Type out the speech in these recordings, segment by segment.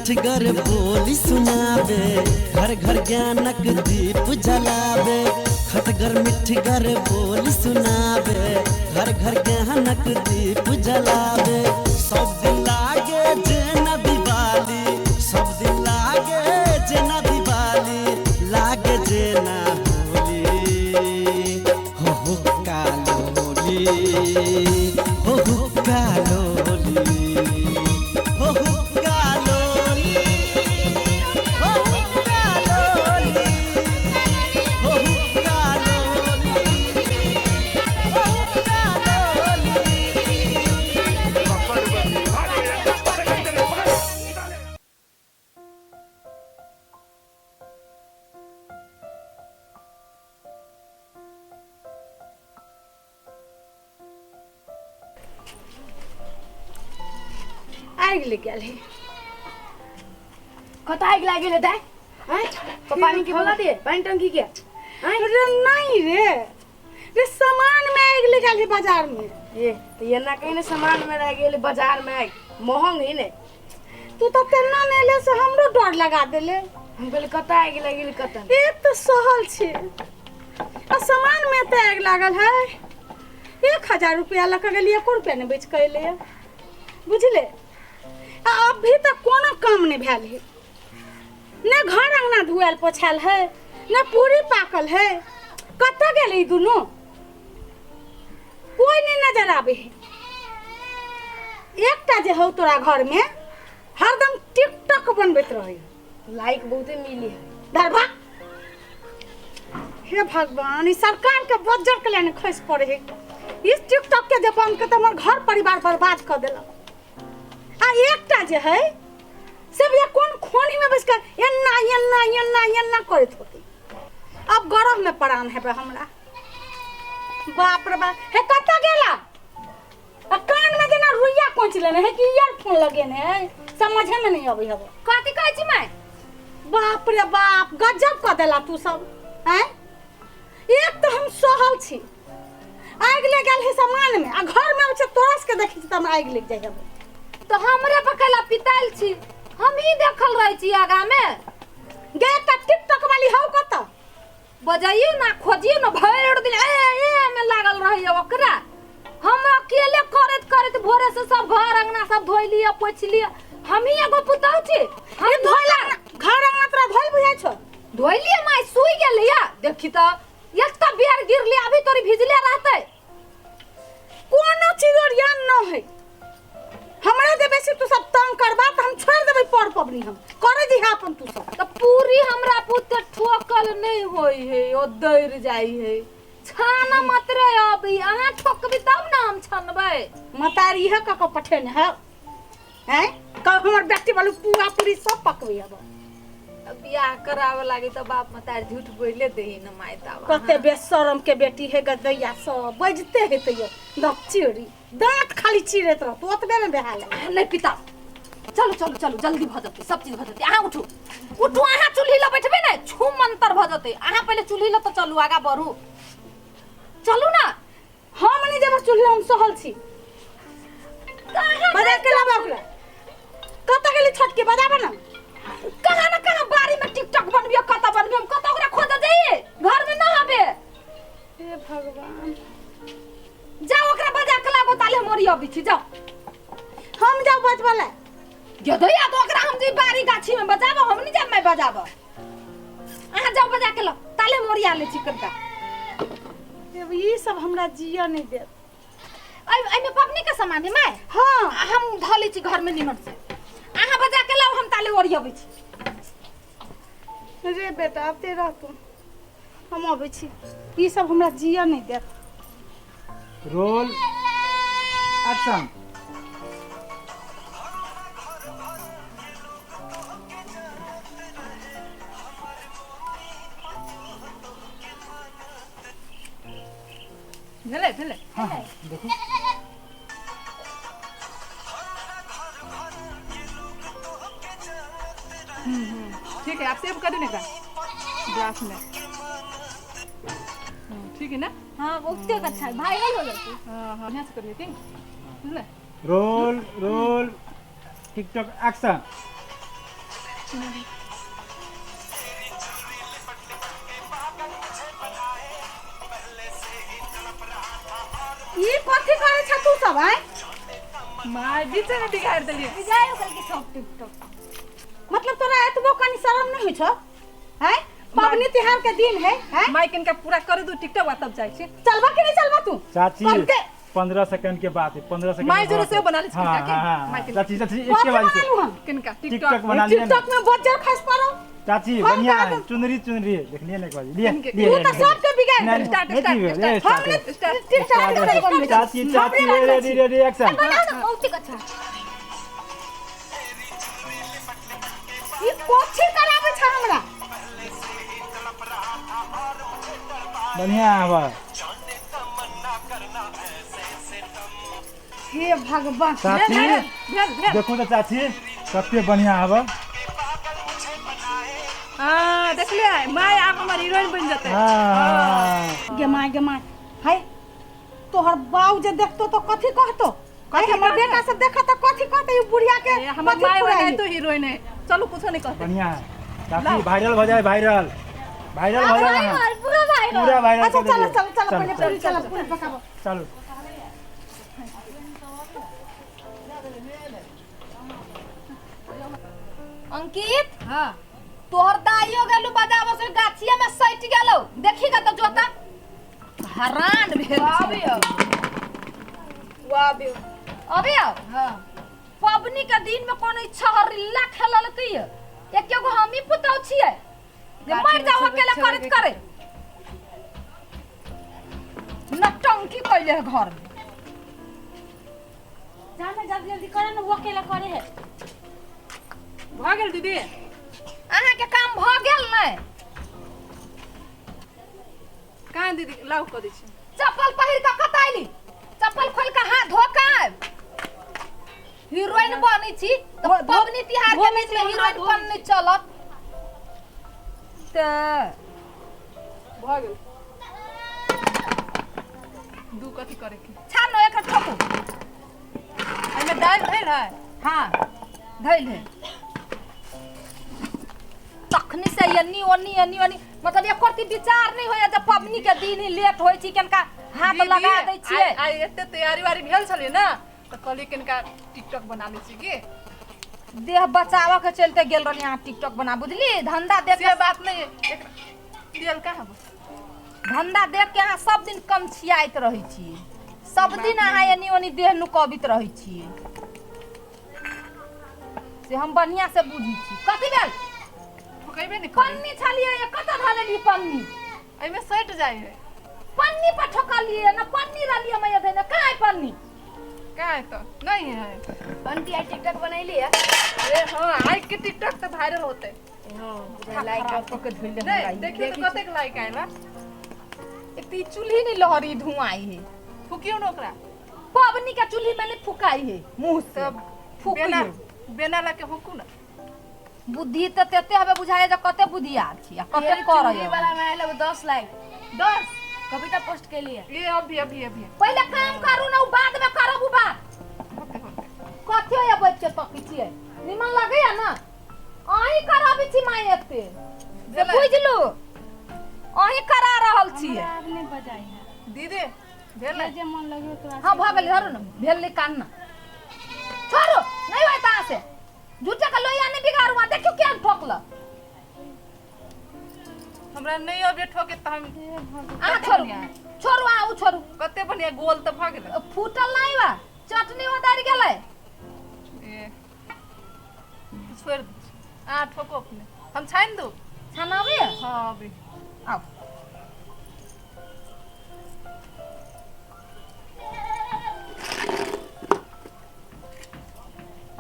मिठगर बोली सुनावे, घर घर ज्ञानक दीप जलावे। खटगर मिठगर बोली सुनावे, घर घर ज्ञानक दीप जलावे। सब दिन लागे जेना दिवाली, सब दिन लागे जेना दिवाली, लागे जेना होली। हो कालोली, हो कालोली, हो कालोली, हो कालोली, हो कालोली, हो आग लग गया है। कत आग लग गया दाई? हैं? तो पानी की भगा दिए? पानी टंकी क्या? हैं? अरे नहीं रे, रे सामान में आग लग गया है बाजार में। ये तो ये ना कहीं ने सामान में रह गए बाजार में आग महंग ही ने। तू तो तेना ने ले से हमरो डर लगा देले। हम कहले कत आग लगी कत? एक तो सहल छे आ सामान में तो आग लागल है। 1000 रुपया लग गेलिए, को रुपया ने बेच के ले बुझले। अभी तक कोनो काम नहीं भेल है, न घर अंगना धुआल पोछाल है, न पूरी पाकल है। कत गेल ई दुनो? कोई नहीं नजर आवे है। एकटा जे हो तोरा घर में हरदम टिकटॉक बनबैत रहे, लाइक बहुते मिली है। धरभा हे भगवान, ई सरकार के बजट के लेने खस पड़े है। इस टिकटॉक के जे बंद के हमर घर परिवार बर्बाद कर देलक। आ एकटा जे है सब ये कौन खोनी में बैठ कर एन्ना करत होती। अब गरम में पड़ान है बे हमरा। बाप रे बाप, हे कत गेला? आ कान में जेना रुइया कोंच लेने है कि ईयरफोन लगेने है, समझे में नहीं आवे हबो। कथि कहै छी मैं? बाप रे बाप, गजब कर देला तू सब। हैं? एक तो हम सहल छी, आग ले गेल है सामान में, आ घर में उछे तोरस के देखि त हम आग लग जाय हबो। तो हमरे पकला पिताल छी, हम ही देखल रही छी आगा में। गे त टिकटॉक वाली हो कत? बजाइयो ना खोजियो ना, भर दिन ए में लागल रही ओकरा। हम अकेले करत करत भोरे से सब घर अंगना सब धोइ लिया पोछ लिया। हम ही एगो पुतौ छी, हम धोला घर अंगना तोरा धोल बुझाइ छ? धोइ लिया माय सुई गेल या। देखि त एकटा बेर गिरली, अभी तोरी भिजले रहते। कोनो चीज और याद न है हमरा। जे बेसी तू सब तंग करबा त हम छोड़ देबै पर पबनी। हम करे दी अपन तू सब त पूरी हमरा पुत ठोकल नहीं होई है, ओ दैर जाई है। छाना मत रे, अभी अहाँ ठोकबी तब ना हम छनबै। मतारी है कक पठेने है हैं? क हमर बेटी वाली पूरा पूरी सब पकवे अब। बियाह करावे लागी त बाप मतार झूठ बोले देही न मायता। कते बेशरम के बेटी है गदैया सब बजते है। तैयो दक्षिरी दांत खाली चिरत रह, तू ओतबे में बेहाल है। नहीं पिता, चलो चलो चलो जल्दी भ जते, सब चीज भ जते। अहाँ उठू उठू, अहाँ चूल्ही ल बैठबे न, छू मंतर भ जते। अहाँ पहले चूल्ही ल त चलू, आगा बढ़ू, चलू ना। हम नहीं जब चूल्ही हम सहल छी। बजा के लाबा ओकरा। कत गेली छटके बजाबा ना। कहां ना कहां बारी में टिकटॉक बनबियो, कत बनबियो, हम कत ओकरा खोज जाइए, घर में ना हबे। हे भगवान, जाओ ओकरा बजा के लाबो, ताले मोरी अबी छी। जाओ हम जाओ बजवाला। गदैया तो ओकरा हम जी बारी गाछी में बजाबो, हम नहीं जाब मैं बजाबो। अहाँ जाओ बजा के लो, ताले मोरी आले चिकन का। ये सब हमरा जिया नहीं दे। आई में पबनी का सामान है मैं। हां हम धली छी घर में निमन से। अहाँ बजा के लाओ, हम ताले ओरी अबी छी। रे बेटा अब ते रह तू, हम अबे छी। ये सब हमरा जिया नहीं दे। Roll action. भेले भेले। हाँ हाँ देखो। ठीक है, आप सेव कर देने का ग्लास में। ठीक है ना? हाँ बहुत अच्छा है, वायरल हो जाती है। हाँ हाँ यहाँ से कर लेती हैं। Role role TikTok action. ई कथी करे छ तू सब है? माय बीच में बिगाड़ देलिए। जायो कल के सब टिकटॉक मतलब तोरा एतबो कनी शर्म नहीं होइ छ? है? पबनी तिहार के दिन है? माय किनका पूरा कर दू टिकटॉक बा तब जाय छी। चलबा कि नहीं चलबा तू? चाची करके 15 सेकंड के बाद 15 सेकंड माय जरूर से बना ली हाँ किनका हाँ माय हाँ चाची चाची एक के कथी बाद से बनालू हम? किनका टिकटॉक टिकटॉक बना लिया ना टिकटॉक में बच्चा खस पड़ो। चाची हम बढ़िया का है चुनरी चुनरी देख लिए ना एक बार लिए इनके- लिए तू तो सबके बिगाड़ नहीं, दे। स्टार्ट, नहीं, स्टार्ट, नहीं, स्टार्ट। स्टार्ट, हमने स्टार्ट। टिकटॉक चाची चाची रेडी रेडी एक्शन बहुत अच्छा ई कोठी कराबे छ हमरा। बढ़िया है बा हे भगवान। चाची भेल देखो तो चाची सबसे बढ़िया है बा हां देख ले माय आप हमारी हीरोइन बन जाते हैं। हाँ गे माय है तोहर बाऊ जे देखतो तो कथी कहतो? कहे हमर बेटा सब देखत तो कथी कहते? ई बुढ़िया के हमर कथी माय फुराई? बनाई तो हीरोइन है। चलो कुछ नहीं कहते। बढ़िया है चाची वायरल हो जाए वायरल वायरल हो जाए ना पूरा भाई पूरा वायरल अच्छा कर चलो दीजिए। चलो चलो पहले पूरी चलो पूरी पकाबो। चलो अंकित हां तोहर दाइयो गेलु बजाबो से गाछिया में सट गेलौ देखीगा तो जोता हैरान भेल वाह वाह अबे आओ हां पबनी के दिन में कोनो छहरिल्ला खेलल की एक एगो हम ही पुतौ छियै जे मर जाओ अकेले करत करे नटंकी कइले है घर में जाने जल्दी जल्दी करे न वो अकेला करे है। भ गेल दीदी। अहाँ के काम भ गेल नै कहां दीदी लाउ क दै छी। चप्पल पहिर के कतैली चप्पल खोल के हाथ धोका हीरोइन बनी छी तो पबनी तिहार के बीच में हीरोइन बनने चलत त भ गेल दू कथी करे के छानो एक ठोकू एमे दाल धैल है। हां धइल है तखनी से यनी ओनी मतलब एक कोती विचार नहीं होया जब पबनी के दिन ही लेट होई छी केनका हाथ दीदी, लगा दै छियै आई एते तैयारी वारी भेल छले ना तो कहली किनका टिकटॉक बना लै छी की। देह बचावा के चलते गेल रहनी यहाँ टिकटॉक बना बुझली धंधा देख से बात नहीं एक दियल का है धंधा देख के यहाँ सब दिन कम छियाइत रही छियै सब दिन अहाँ एनी ओनी देह नुकबित रही छियै से हम बढ़िया से बुझी छी कथी भेल ठोकैबे नहीं पन्नी छलिए कतऽ धलेली पन्नी एमे सट जाय है पन्नी पर ठोकलिए ना पन्नी रलिए मैं दे ना काय पन्नी का है तो नहीं है। बंटी आई टिकटॉक बनैली है ए हां आई के टिकटॉक तो वायरल होते हां लाइक आपको के धइले नहीं देखिए तो कते के लाइक आइला एक ती चूल्ही नहीं लहरी धुआं आई है फुकियो न ओकरा पबनी का चूल्ही मैंने फुकाई है मुंह से तब फुकियो बेना ला के हुकू ना बुद्धि तो तेते हवे बुझाए जे कते बुद्धियार छी आ कते करय वाला में आइल 10 लाइक 10 कविता पोस्ट के लिए ये अभी पहले काम करू ना बाद में करबू बात होते कथि होय बैठ के तकी छियै निमन लगैया ना अहीं कराबी छी माय एते से बुझलू अहीं करा रहल छियै आपने बजाई है दीदी भेल जे मन लगे तो हां भ गेल धरू ना भेल कान ना छोड़ो नहीं होय ता से झूठे का लोया नहीं बिगाड़ूंगा देखियो क्या ठोकला हमरा नहीं अबे ठोके त हम आ छोड़ू छोड़ू आ उ छोड़ू कते बढ़िया गोल त भ गेल फूटल नहीं बा चटनी उतार गेलै ए छोड़ आ ठोको अपने हम छाइन दो छनाबी हां अभी आओ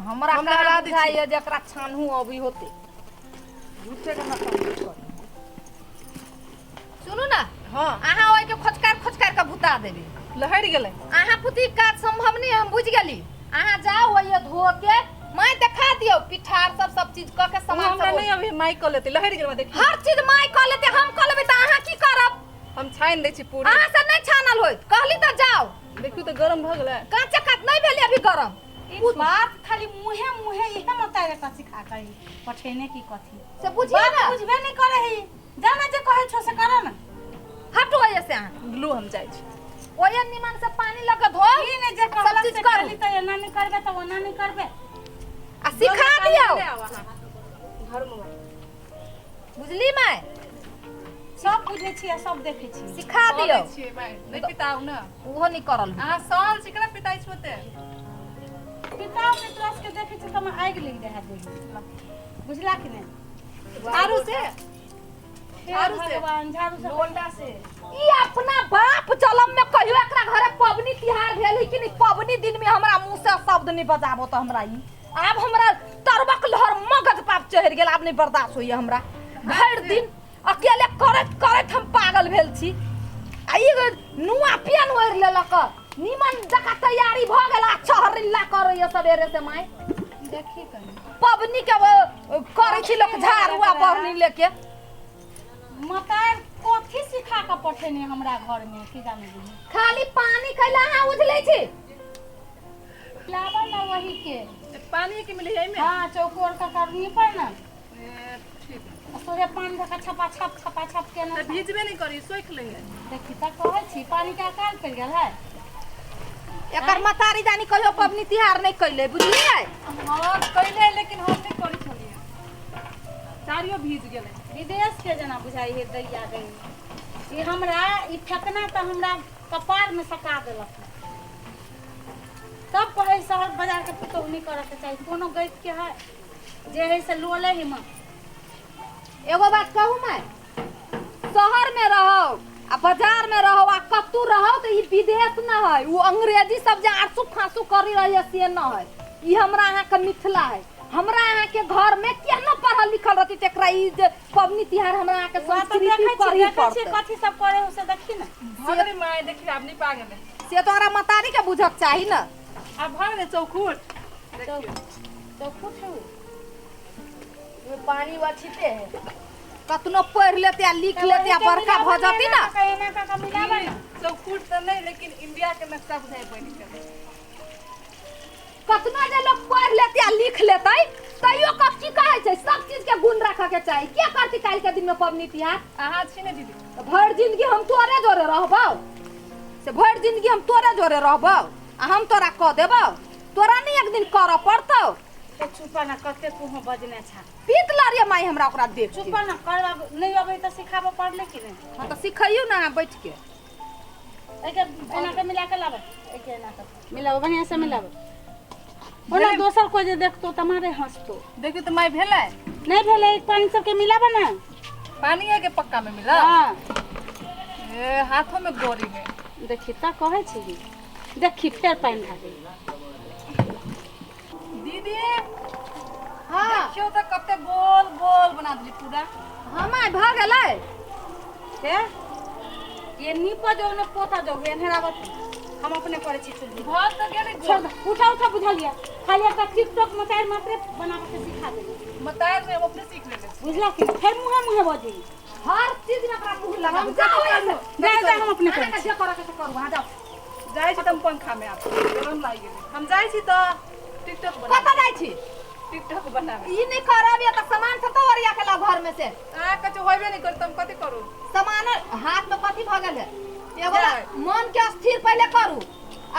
हमरा हमरा कहा हरा दै छी। बुझाइए जकरा छानहू अभी होते झूठे के मतलब कर सुनू ना हां अहाँ ओइ के खोचकार के बुता देबे लहर गेलै अहाँ पुती काज संभव नहीं हम बुझ गेली अहाँ जाओ ओइए धो के मैं देखा दियो पिठार सब चीज क के सामान हमरा सब नहीं अभी माइक कर लेते लहर गेल देखी हर चीज माय क लेते हम क लेबे त अहाँ की करब हम छाइन दै छी पूरी अहाँ से नहीं छानल होइत कहली त जाओ देखू तो गरम भ गेलै कांचे काट नहीं भेली अभी गरम इस बात खाली मुहे मुहे इहे मतारे का सिखा करी पठेने की कथी से बुझिए बात ना बुझबे नहीं करे ही जाना जे कहे छो से करो ना हटो ऐसे अहाँ लो हम जाइ छी ओए निमन से पानी लगा धो ई ने जे सब कहला चीज से करू। खाली तो एना नहीं करबे तो ओना नहीं करबे आ सिखा दियो ले आव अहाँ घर में बुझली मैं सब बुझे छी आ सब देखे छी सिखा दियो छी मैं नहीं पिताऊ ना ओहो नहीं करल अहाँ साल सिकरा पिताई छोते पिताओ ने त्रास के देखे छी त आगि लग रहा देही बुझला कि नहीं झाड़ू से झाड़ू से भगवान झाड़ू से लोंडा से ई अपना बाप चलम में कहियो एकरा घरे पबनी तिहार भेल कि नहीं पबनी दिन में हमरा मुंह से शब्द नहीं बजाबो तो हमरा ई आब हमरा तरबक लहर मगज पाप चढ़ गेल आब नहीं बर्दाश्त होइए हमरा भर दिन अकेले करत करत हम पागल भेल छी आ ई नुआ पियन ओर लेलक निमन जका तैयारी भ गेला छहरिल्ला करैय सबेरे से माय देखी कहीं पबनी के करै छी लोग झाड़ुआ बरनी लेके मतार कथी सिखा के पठेने हमरा घर में की जाने दी खाली पानी खैला हां उझलै छी लावा ना वही के पानी के मिले में हां चौकोर का करनी पर ना ठीक सोहे पानी का छपा छप के ना है भीजबे नहीं करी सोख लेंगे देखी त कहै छी पानी का काल पड़ गेल है एकर मतारी जानी कहियो पबनी तिहार नहीं कैले बुझलियै हां कइले लेकिन हम नहीं करी छलिए साड़ियो भीज गेले विदेश के जना बुझाई है दैया गई ई हमरा ई फेकना त हमरा कपार में सका देलक तब कहे शहर बाजार के पुतौ नहीं करे के चाहिए कोनो गैत के है जे है से लोले ही म एगो बात कहूं मैं शहर में रहो आ बाजार में रहो आ कतू रहो तो ई विदेश न है वो अंग्रेजी सब जे आरसू फासू करी रही है से न है ई हमरा यहाँ के मिथिला है हमरा यहाँ के घर में केना पढ़ल लिखल रहती तेकरा ई जे पबनी तिहार हमरा यहाँ के संस्कृति पर ही पड़ते कथी सब करे उसे देखी ना भगरी माय देखी आप नहीं पागल है से तोरा मतारी के बुझक चाही ना अब भाग दे चौखुट देखियो तो कुछ ये पानी वाछीते है कतनो पढ़ लेते आ लिख लेते आ बड़का भ जाती ना कहना का मिलावा ना चौखुट तो नहीं लेकिन इंडिया के नक्शा बुझाई बन के कतना जे लोग पढ़ लेते आ लिख लेते तैयो कथी कहै छै सब चीज के गुण रखे के चाही के करती काल के दिन में पबनी तिहार अहाँ छी ने दीदी तो भर जिंदगी हम तोरे जोरे रहबौ से भर जिंदगी हम तोरे जोरे रहबौ आ हम तोरा कह देबौ तोरा नहीं एक दिन करऽ पड़तौ तो चुपा ना कते तू हो बजने छा पीत लारिए माई हमरा ओकरा देख के। चुपा ना करवा नहीं आबै त सिखाबो पड़ले कि नहीं हां तो सिखाइयो ना बैठ के एके एना के मिला के लाबे एके एना के मिलाबो बढ़िया से मिलाबो ओना दोसर को जे देखतो तुम्हारे हंसतो देखियो तो माय भेलै नहीं भेले एक पानी सब के मिलाबो ना पानी है के पक्का में मिला हां ए हाथों में गोरी है देखी त कहै छी देखी फेर पानी धाबे दीदी हां देखियो तो कते गोल गोल बना दिली पूरा हमाय भ गेलै के ये नीपो जो ने पोता जो हेरावत हम अपने करे छी चुल्ली घर तो गेले छोड़ दे, उठा बुझा लिया खाली एक टिकटॉक में चार मात्रे बना के सिखा दे मतार में हम अपने सीख लेले बुझला कि फिर मुहे बजे हर चीज में अपना मुंह लगा हम जा हम अपने करे छी जे करे के करू हां जाओ जाय छी तुम पंखा में आप गरम लाग गेले हम जाय छी तो टिकटॉक बना कतऽ जाइ छी टिकटॉक बनावे ई नहीं करब या त सामान से तो ओरिया के ला घर में से आ कछ होबे नहीं कर तुम कथि करू सामान हाथ में कथी भ गेल है एगो जाय। मन के स्थिर पहले करू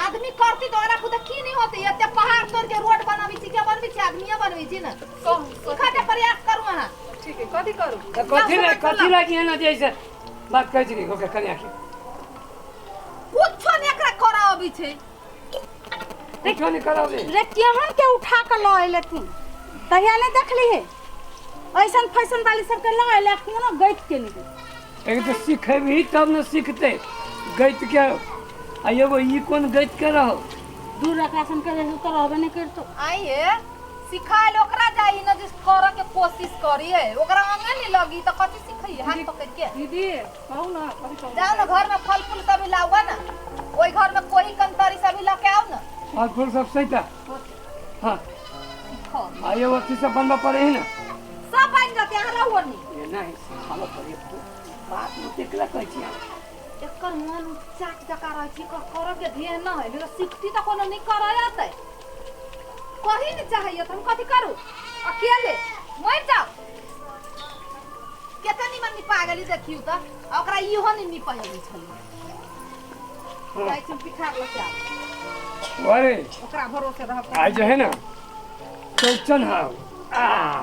आदमी करती तो ओरा खुद की नहीं होती एते पहाड़ तोड़ के रोड बनावी छी के बनवी छी आदमीया बनवी छी ना सिखा के प्रयास करू हां ठीक है कथि करू कथी लागी है ना जैसे बात कहै छी ओके कन्या की कुछ नहीं एकरा करा अभी छे देखो नहीं करावे रे केहन के उठा के ल आइले तू तहिया नहीं देखली है ऐसन फैशन वाली सब के ल आइले कोनो गैत के नहीं एक तो सिखेबी तब न सीखते गैत के आ एगो ई कोन गैत के रहो दूर रखा सन के तो रहबे नहीं करतो आइए सिखाए ओकरा जाई ना जिस करे के कोशिश करी है ओकरा अंगे नहीं लगी तो कथी सिखई हाथ पकड़ के दीदी कहू ना कथि करू जाओ ना घर में फल फूल सभी लाओगा ना ओई घर में कोई कंतरी सभी ला के आओ ना फल फूल सब सहिता हाँ सीखो आ एगो अथी सब बनबा पड़े है ना सब बन जाते यहाँ रहो नहीं ये नहीं सिखाबा पड़े तो बात में टेकला कहै छी एकर मन चाट जका रह छी कर के ध्यान न है नहीं सीखती तो कोनो नहीं करय आते बहिन चाहिए तो हम कथी करू अकेले मर जाओ केतना निमन निपा गेली देखियो त ओकरा इहो नहीं निपाइल छल जाई छी पिठार लगा अरे ओकरा भरोसे रह आज है ना चौचन हाँ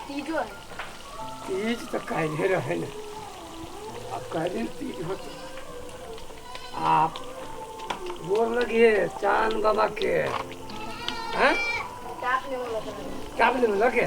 तीजो है तीज तो काहे रहे ना अब कह दिन तीज होते आप बोल लगिए चांद बाबा के हैं काटने वाला क्या बोले लगे